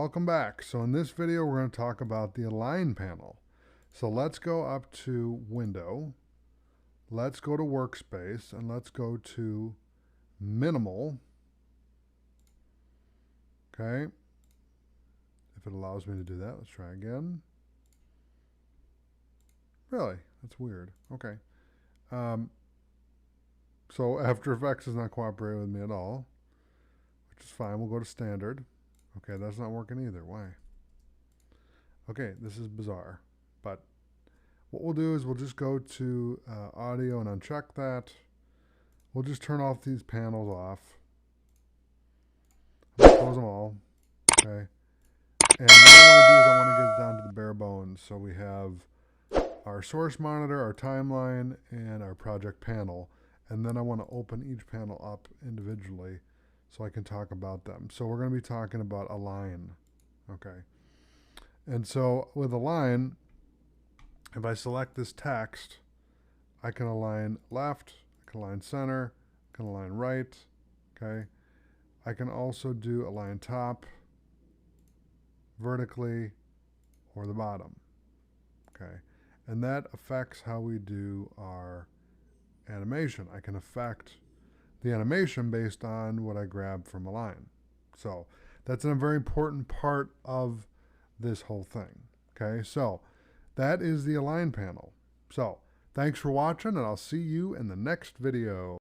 Welcome back. So in this video, we're going to talk about the Align panel. So let's go up to Window. Let's go to Workspace, and let's go to Minimal. Okay. If it allows me to do that, let's try again. Really? That's weird. Okay. So AfterEffects is not cooperating with me at all, which is fine. We'll go to Standard. Okay, that's not working either. Why? Okay, this is bizarre. But what we'll do is we'll just go to Audio and uncheck that. We'll just turn off these panels off. I'll close them all. Okay. And what I want to do is I want to get it down to the bare bones. So we have our source monitor, our timeline, and our project panel. And then I want to open each panel up individually so I can talk about them. So we're going to be talking about Align. Okay. And so with Align, if I select this text, I can align left, I can align center, I can align right. Okay. I can also do align top, vertically, or the bottom. Okay. And that affects how we do our animation. I can affect the animation based on what I grab from Align. So that's a very important part of this whole thing. Okay, so that is the Align panel. So thanks for watching, and I'll see you in the next video.